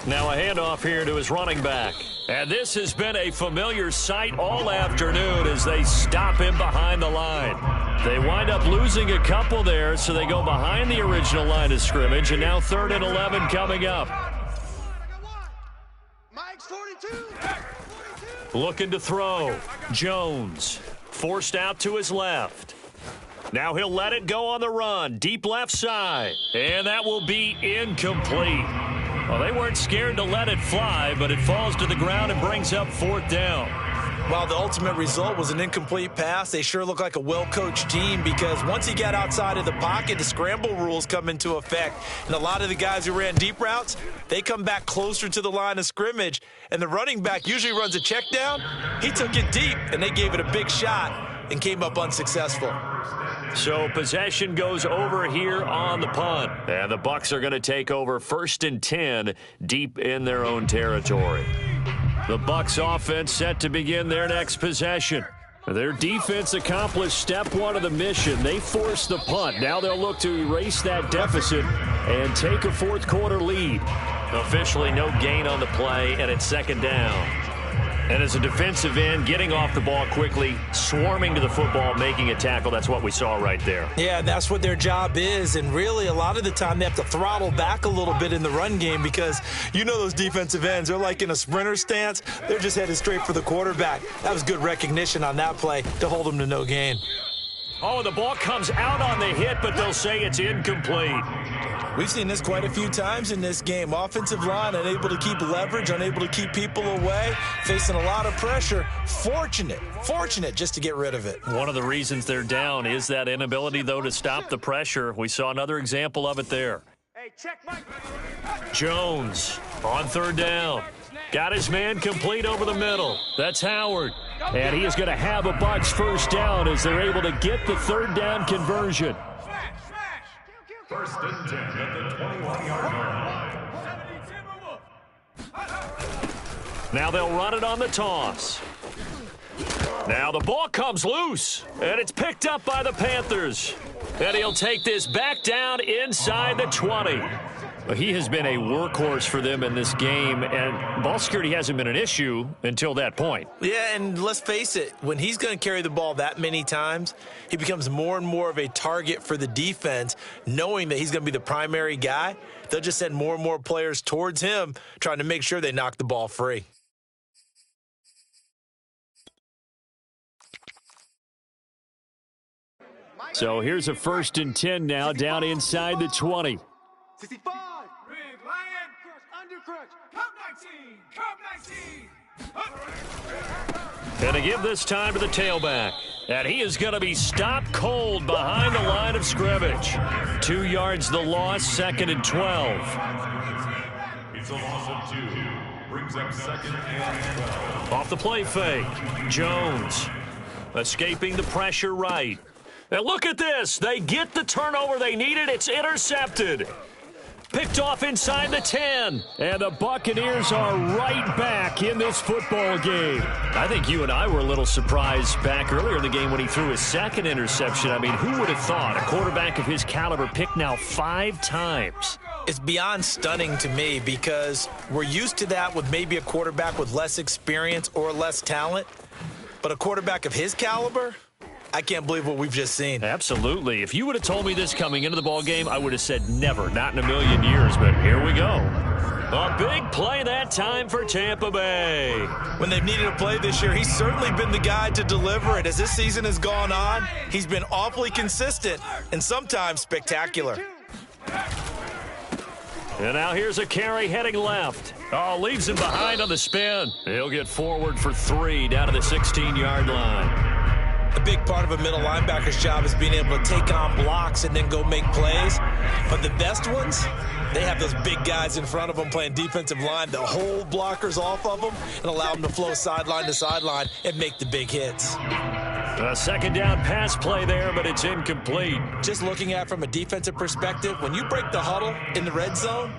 Now a handoff here to his running back. And this has been a familiar sight all afternoon as they stop him behind the line. They wind up losing a couple there, so they go behind the original line of scrimmage, and now 3rd and 11 coming up. Mike's 42. Looking to throw. Jones forced out to his left. Now he'll let it go on the run. Deep left side. And that will be incomplete. Well, they weren't scared to let it fly, but it falls to the ground and brings up 4th down. While the ultimate result was an incomplete pass, they sure look like a well-coached team because once he got outside of the pocket, the scramble rules come into effect. And a lot of the guys who ran deep routes, they come back closer to the line of scrimmage. And the running back usually runs a check down. He took it deep, and they gave it a big shot and came up unsuccessful. So possession goes over here on the punt. And the Bucs are going to take over 1st and 10 deep in their own territory. The Bucs offense set to begin their next possession. Their defense accomplished step one of the mission. They forced the punt. Now they'll look to erase that deficit and take a fourth-quarter lead. Officially no gain on the play, and it's second down. And as a defensive end, getting off the ball quickly, swarming to the football, making a tackle, that's what we saw right there. Yeah, and that's what their job is. And really, a lot of the time, they have to throttle back a little bit in the run game because you know those defensive ends, they're like in a sprinter stance. They're just headed straight for the quarterback. That was good recognition on that play to hold them to no gain. Oh, the ball comes out on the hit, but they'll say it's incomplete. We've seen this quite a few times in this game. Offensive line unable to keep leverage, unable to keep people away, facing a lot of pressure. Fortunate just to get rid of it. One of the reasons they're down is that inability, though, to stop the pressure. We saw another example of it there. Hey, check Mike. Jones on third down. Got his man complete over the middle. That's Howard. And he is going to have a Bucs first down as they're able to get the third down conversion. First and 10 at the 21-yard line. Now they'll run it on the toss. Now the ball comes loose, and it's picked up by the Panthers. And he'll take this back down inside the 20. He has been a workhorse for them in this game, and ball security hasn't been an issue until that point. Yeah, and let's face it, when he's going to carry the ball that many times, he becomes more and more of a target for the defense, knowing that he's going to be the primary guy. They'll just send more and more players towards him, trying to make sure they knock the ball free. So here's a 1st and 10 now, down inside the 20. 65. Rig, Lion. Crush, under crush. Come 19. And to give this time to the tailback. And he is going to be stopped cold behind the line of scrimmage. 2 yards the loss, 2nd and 12. It's a loss of 2. Brings up 2nd and 12. Off the play fake. Jones escaping the pressure right. And look at this. They get the turnover they needed. It's intercepted. Picked off inside the 10. And the Buccaneers are right back in this football game. I think you and I were a little surprised back earlier in the game when he threw his 2nd interception. I mean, who would have thought a quarterback of his caliber picked now 5 times? It's beyond stunning to me because we're used to that with maybe a quarterback with less experience or less talent. But a quarterback of his caliber, I can't believe what we've just seen. Absolutely. If you would have told me this coming into the ball game, I would have said never, not in a million years, but here we go. A big play that time for Tampa Bay. When they've needed a play this year, he's certainly been the guy to deliver it. As this season has gone on, he's been awfully consistent and sometimes spectacular. And now here's a carry heading left. Oh, leaves him behind on the spin. He'll get forward for 3 down to the 16-yard line. A big part of a middle linebacker's job is being able to take on blocks and then go make plays. But the best ones, they have those big guys in front of them playing defensive line that hold blockers off of them and allow them to flow sideline to sideline and make the big hits. A 2nd down pass play there, but it's incomplete. Just looking at it from a defensive perspective, when you break the huddle in the red zone,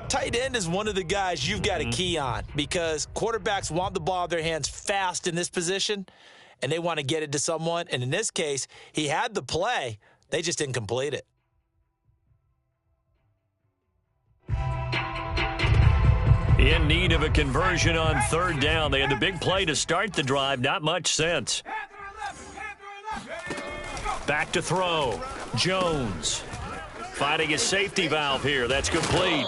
tight end is one of the guys you've got to key on because quarterbacks want the ball in their hands fast in this position, and they want to get it to someone. And in this case, he had the play. They just didn't complete it. In need of a conversion on 3rd down. They had the big play to start the drive. Not much sense. Back to throw. Jones finding his safety valve here. That's complete.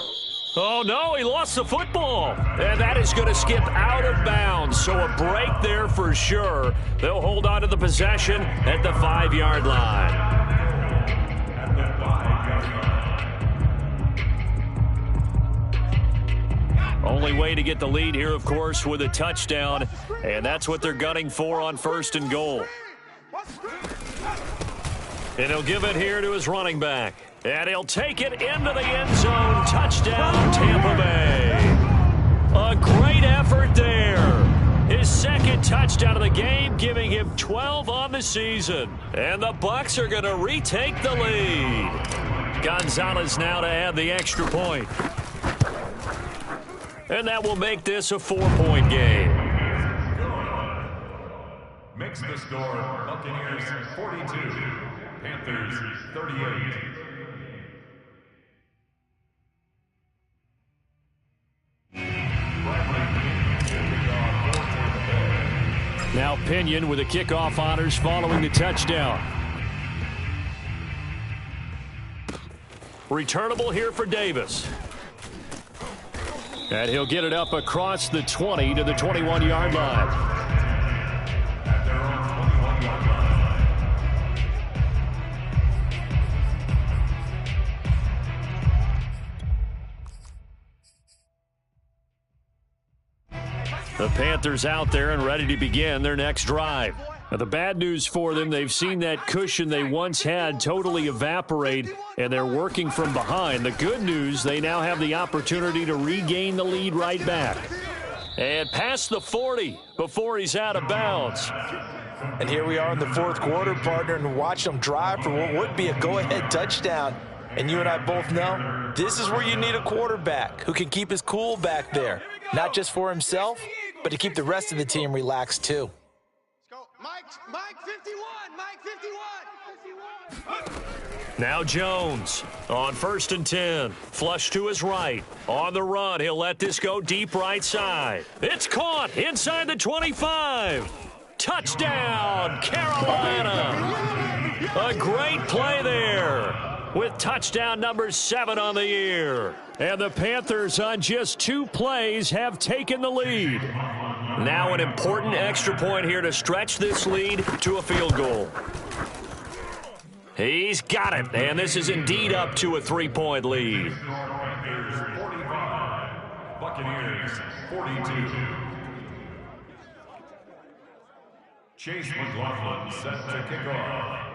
Oh, no, he lost the football. And that is going to skip out of bounds. So a break there for sure. They'll hold on to the possession at the 5-yard line. At the 5-yard line. Only way to get the lead here, of course, with a touchdown. And that's what they're gunning for on 1st and goal. And he'll give it here to his running back. And he'll take it into the end zone. Touchdown, Tampa Bay. A great effort there. His 2nd touchdown of the game, giving him 12 on the season. And the Bucs are going to retake the lead. Gonzalez now to add the extra point. And that will make this a 4-point game. Makes Makes the score Buccaneers 42, Panthers 38. Now Pinion with the kickoff honors following the touchdown. Returnable here for Davis. And he'll get it up across the 20 to the 21-yard line. At their own 21-yard line. The Panthers out there and ready to begin their next drive. Now, the bad news for them, they've seen that cushion they once had totally evaporate, and they're working from behind. The good news, they now have the opportunity to regain the lead right back. And past the 40 before he's out of bounds. And here we are in the fourth quarter, partner, and watch them drive for what would be a go-ahead touchdown. And you and I both know this is where you need a quarterback who can keep his cool back there, not just for himself, but to keep the rest of the team relaxed too. Mike 51, Mike 51. Now Jones on 1st and 10. Flush to his right. On the run, he'll let this go deep right side. It's caught inside the 25. Touchdown, Carolina. A great play there with touchdown number 7 on the year. And the Panthers on just 2 plays have taken the lead. Now an important extra point here to stretch this lead to a field goal. He's got it, and this is indeed up to a 3-point lead. Panthers 45, Buccaneers 42. Chase McLaughlin set to kick off.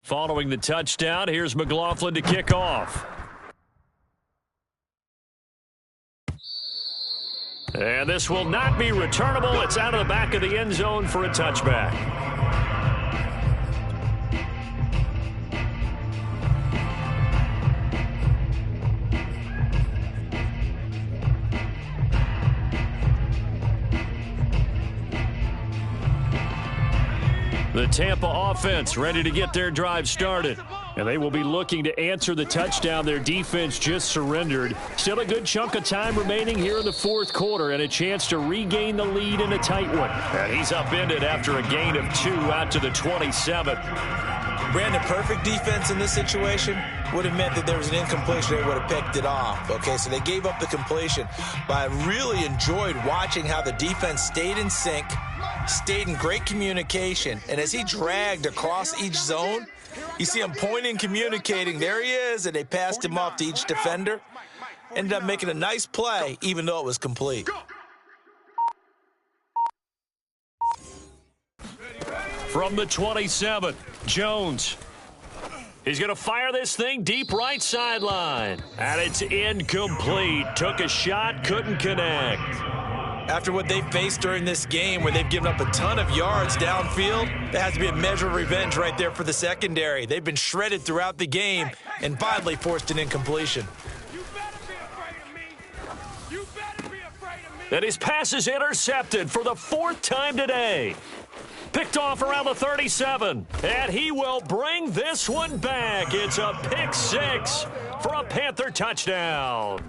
Following the touchdown, here's McLaughlin to kick off. And this will not be returnable. It's out of the back of the end zone for a touchback. The Tampa offense ready to get their drive started. And they will be looking to answer the touchdown their defense just surrendered. Still a good chunk of time remaining here in the fourth quarter and a chance to regain the lead in a tight one. And he's upended after a gain of 2 out to the 27. Brandon, perfect defense in this situation would have meant that there was an incompletion. They would have picked it off. Okay, so they gave up the completion. But I really enjoyed watching how the defense stayed in sync, stayed in great communication. And as he dragged across each zone, you see him pointing, communicating. There he is, and they passed him off to each defender. Ended up making a nice play, even though it was complete. From the 27, Jones. He's going to fire this thing deep right sideline. And it's incomplete. Took a shot, couldn't connect. After what they faced during this game where they've given up a ton of yards downfield, there has to be a measure of revenge right there for the secondary. They've been shredded throughout the game and finally forced an incompletion. And his pass is intercepted for the 4th time today. Picked off around the 37, and he will bring this one back. It's a pick 6 for a Panther touchdown.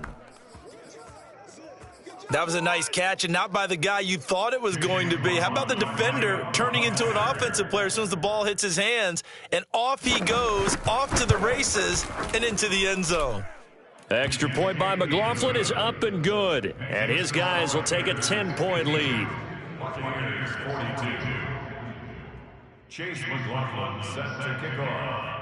That was a nice catch, and not by the guy you thought it was going to be. How about the defender turning into an offensive player as soon as the ball hits his hands, and off he goes, off to the races, and into the end zone. Extra point by McLaughlin is up and good, and his guys will take a 10-point lead. Buccaneers 42. Chase McLaughlin set to kick off.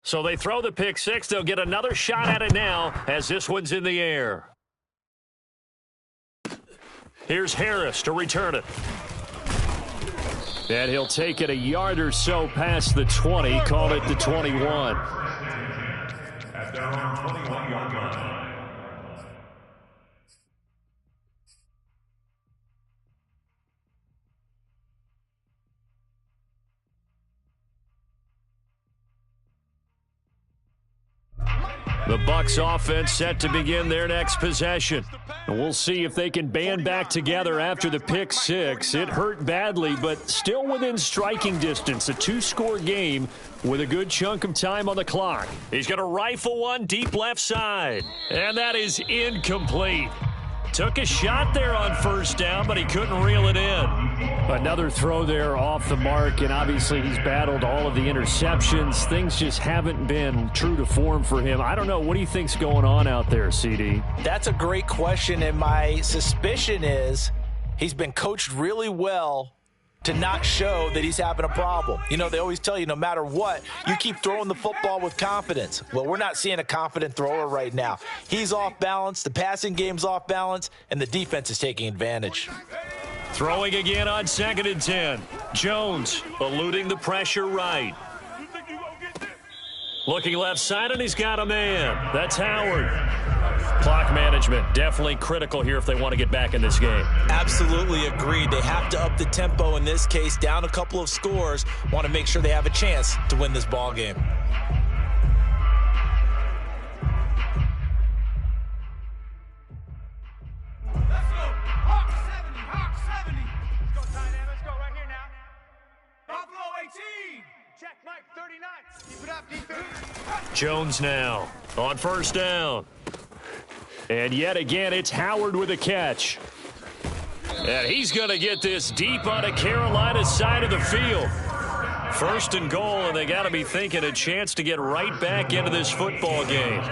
So they throw the pick 6. They'll get another shot at it now as this one's in the air. Here's Harris to return it. And he'll take it a yard or so past the 20, call it the 21. At their own 21-yard line. The Bucs offense set to begin their next possession. And we'll see if they can band back together after the pick six. It hurt badly, but still within striking distance. A two-score game with a good chunk of time on the clock. He's going to rifle one deep left side. And that is incomplete. Took a shot there on first down, but he couldn't reel it in. Another throw there off the mark, and obviously he's battled all of the interceptions. Things just haven't been true to form for him. I don't know. What do you think's going on out there, CD? That's a great question, and my suspicion is he's been coached really well to not show that he's having a problem. You know, they always tell you no matter what, you keep throwing the football with confidence. Well, we're not seeing a confident thrower right now. He's off balance, the passing game's off balance, and the defense is taking advantage. Throwing again on 2nd and 10. Jones eluding the pressure right. Looking left side, and he's got a man. That's Howard. Clock management definitely critical here if they want to get back in this game. Absolutely agreed. They have to up the tempo in this case, down a couple of scores. Want to make sure they have a chance to win this ball game. Let's go. Hawk 70. Hawk 70. Let's go, tight end. Let's go right here now. Buffalo 18. Check, Mike 39. Keep it up, defense. Jones now on first down. And yet again, it's Howard with a catch. And he's going to get this deep on a Carolina side of the field. First and goal, and they got to be thinking a chance to get right back into this football game.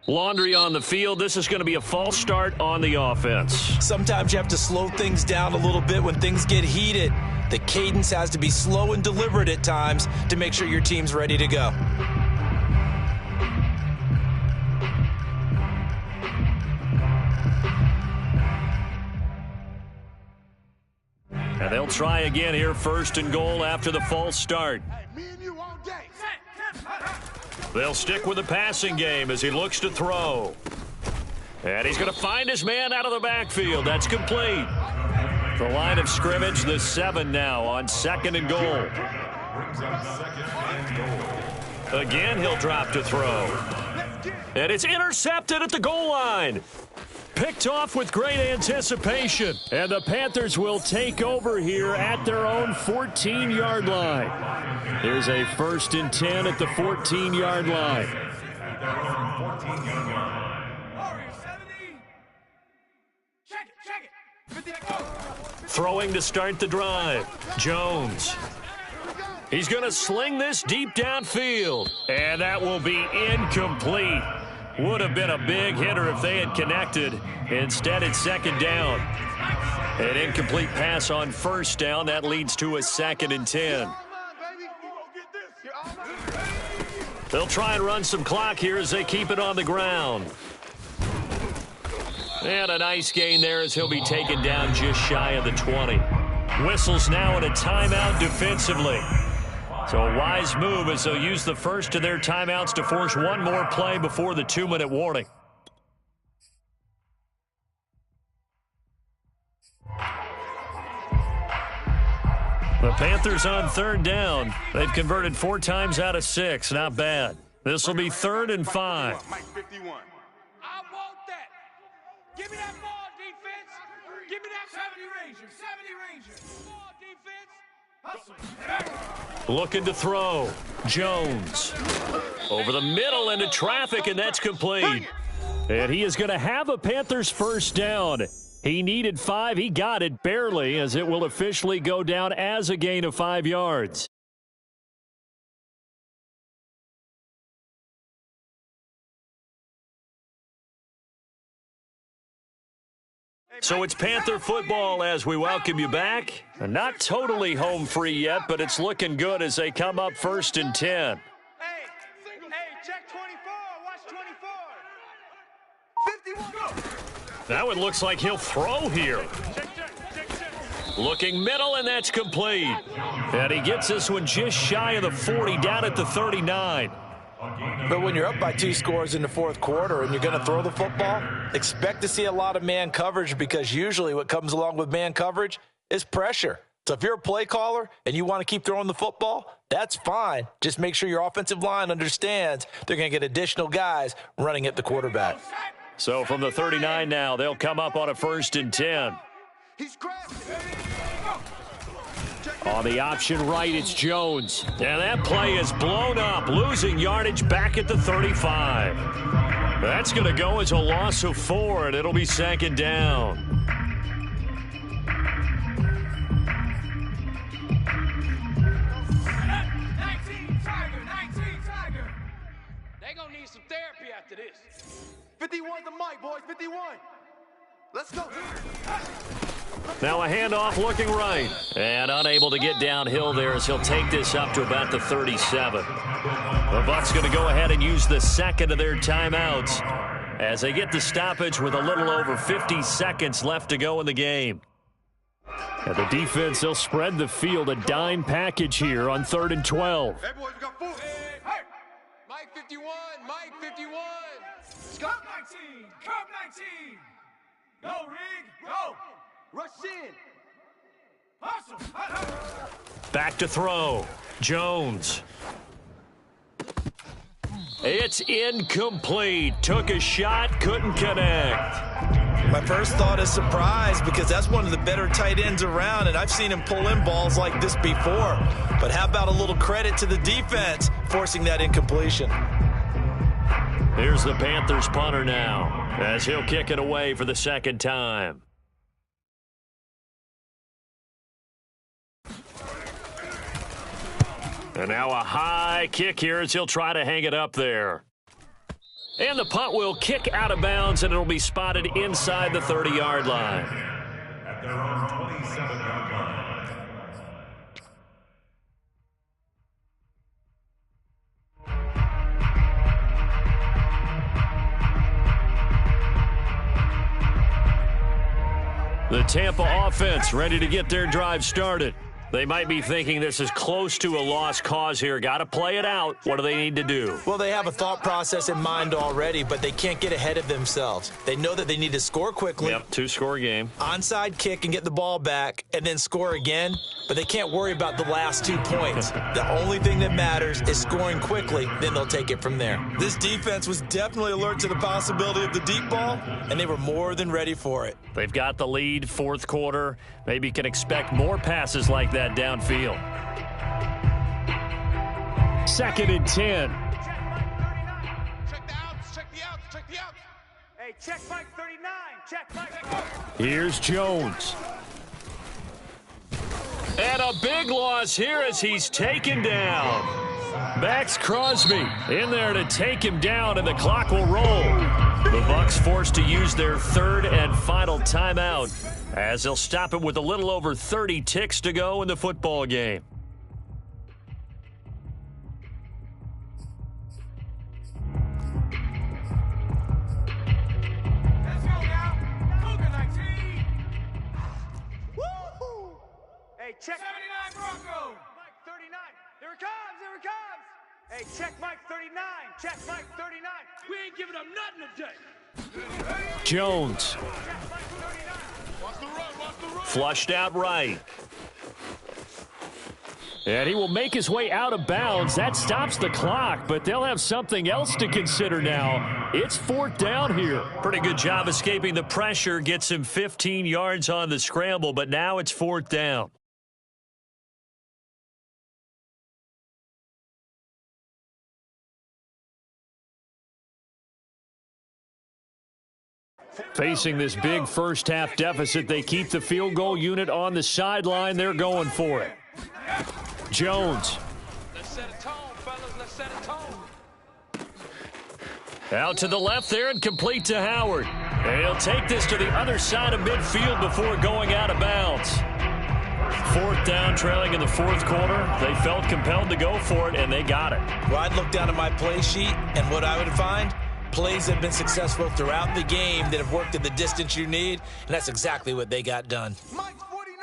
Laundry on the field. This is going to be a false start on the offense. Sometimes you have to slow things down a little bit when things get heated. The cadence has to be slow and deliberate at times to make sure your team's ready to go. And they'll try again here, first and goal after the false start. They'll stick with the passing game as he looks to throw. And he's going to find his man out of the backfield. That's complete. The line of scrimmage, the 7 now on 2nd and goal. Again, he'll drop to throw. And it's intercepted at the goal line. Picked off with great anticipation. And the Panthers will take over here at their own 14-yard line. Here's a 1st and 10 at the 14-yard line. Throwing to start the drive. Jones. He's going to sling this deep downfield. And that will be incomplete. Would have been a big hitter if they had connected. Instead, it's 2nd down. An incomplete pass on 1st down. That leads to a 2nd and 10. They'll try and run some clock here as they keep it on the ground. And a nice gain there as he'll be taken down just shy of the 20. Whistles now in a timeout defensively. So a wise move as they'll use the first of their timeouts to force one more play before the 2-minute warning. The Panthers on 3rd down. They've converted 4 times out of 6. Not bad. This will be 3rd and 5. Mike 51. I want that. Give me that ball, defense. Give me that 70 Ranger. 70 Ranger. Ball, defense. Looking to throw. Jones. Over the middle into traffic, and that's complete. And he is going to have a Panthers first down. He needed 5. He got it barely, as it will officially go down as a gain of 5 yards. So it's Panther football as we welcome you back. Not totally home free yet, but it's looking good as they come up 1st and 10. Hey, check 24. Watch 24. 51. Now it looks like he'll throw here. Looking middle, and that's complete. And he gets this one just shy of the 40, down at the 39. But when you're up by 2 scores in the 4th quarter and you're going to throw the football, expect to see a lot of man coverage, because usually what comes along with man coverage is pressure. So if you're a play caller and you want to keep throwing the football, that's fine. Just make sure your offensive line understands they're going to get additional guys running at the quarterback. So from the 39 now, they'll come up on a 1st and 10. On the option right, it's Jones. And that play is blown up, losing yardage back at the 35. That's going to go as a loss of 4, and it'll be 2nd down. They're going to need some therapy after this. 51 to Mike, boys, 51. Let's go. Now a handoff looking right. And unable to get downhill there as he'll take this up to about the 37. The Bucs going to go ahead and use the second of their timeouts as they get the stoppage with a little over 50 seconds left to go in the game. And the defense, they'll spread the field, a dime package here on 3rd and 12. Hey, boys, we got 4. Hey. Mike 51, Mike 51. Scott 19, Cup 19. Go, Rig, go. Rush in. Hustle. Back to throw. Jones. It's incomplete. Took a shot, couldn't connect. My first thought is surprise because that's one of the better tight ends around, and I've seen him pull in balls like this before. But how about a little credit to the defense forcing that incompletion? Here's the Panthers punter now as he'll kick it away for the 2nd time. And now a high kick here as he'll try to hang it up there. And the punt will kick out of bounds, and it'll be spotted inside the 30-yard line. At their own 27-yard line. The Tampa offense ready to get their drive started. They might be thinking this is close to a lost cause here. Got to play it out. What do they need to do? Well, they have a thought process in mind already, but they can't get ahead of themselves. They know that they need to score quickly. Yep, 2-score game. Onside kick and get the ball back and then score again, but they can't worry about the last 2 points. The only thing that matters is scoring quickly, then they'll take it from there. This defense was definitely alert to the possibility of the deep ball, and they were more than ready for it. They've got the lead, 4th quarter. Maybe can expect more passes like that downfield. 2nd and 10. Check the outs, check the outs, check the outs. Hey, check Mike 39, check Mike. Here's Jones. And a big loss here as he's taken down. Max Crosby in there to take him down, and the clock will roll. The Bucs forced to use their 3rd and final timeout as they'll stop it with a little over 30 ticks to go in the football game. Let's go now. Cougar 19. Woo-hoo. Hey, check 79 Bronco. Mike 39. Here it comes, here it comes. Hey, check Mike 39. Check Mike 39. We ain't giving them nothing today. Jones. Flushed out right. And he will make his way out of bounds. That stops the clock, but they'll have something else to consider now. It's 4th down here. Pretty good job escaping the pressure. Gets him 15 yards on the scramble, but now it's 4th down. Facing this big first-half deficit, they keep the field goal unit on the sideline. They're going for it. Jones. Let's set a tone, fellas. Let's set a tone. Out to the left there and complete to Howard. And he'll take this to the other side of midfield before going out of bounds. 4th down, trailing in the 4th quarter. They felt compelled to go for it, and they got it. Well, I'd look down at my play sheet, and what I would find, plays have been successful throughout the game that have worked at the distance you need, and that's exactly what they got done. Mike's 49.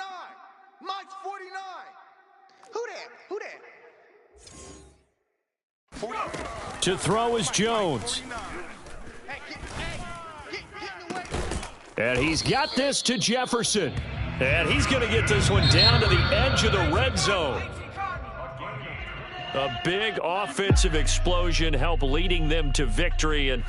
Mike's 49. Who that? To throw is Jones. And he's got this to Jefferson. And he's going to get this one down to the edge of the red zone. A big offensive explosion helped leading them to victory. And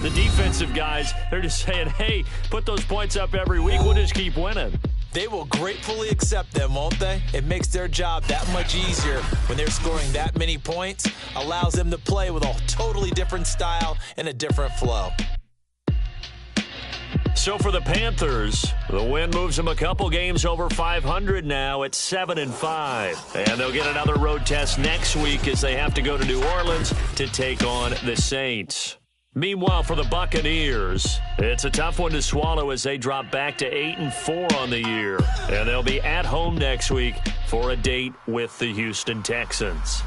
the defensive guys, they're just saying, hey, put those points up every week. We'll just keep winning. They will gratefully accept them, won't they? It makes their job that much easier when they're scoring that many points. Allows them to play with a totally different style and a different flow. So for the Panthers, the win moves them a couple games over 500 now at 7-5. And they'll get another road test next week as they have to go to New Orleans to take on the Saints. Meanwhile, for the Buccaneers, it's a tough one to swallow as they drop back to 8-4 on the year. And they'll be at home next week for a date with the Houston Texans.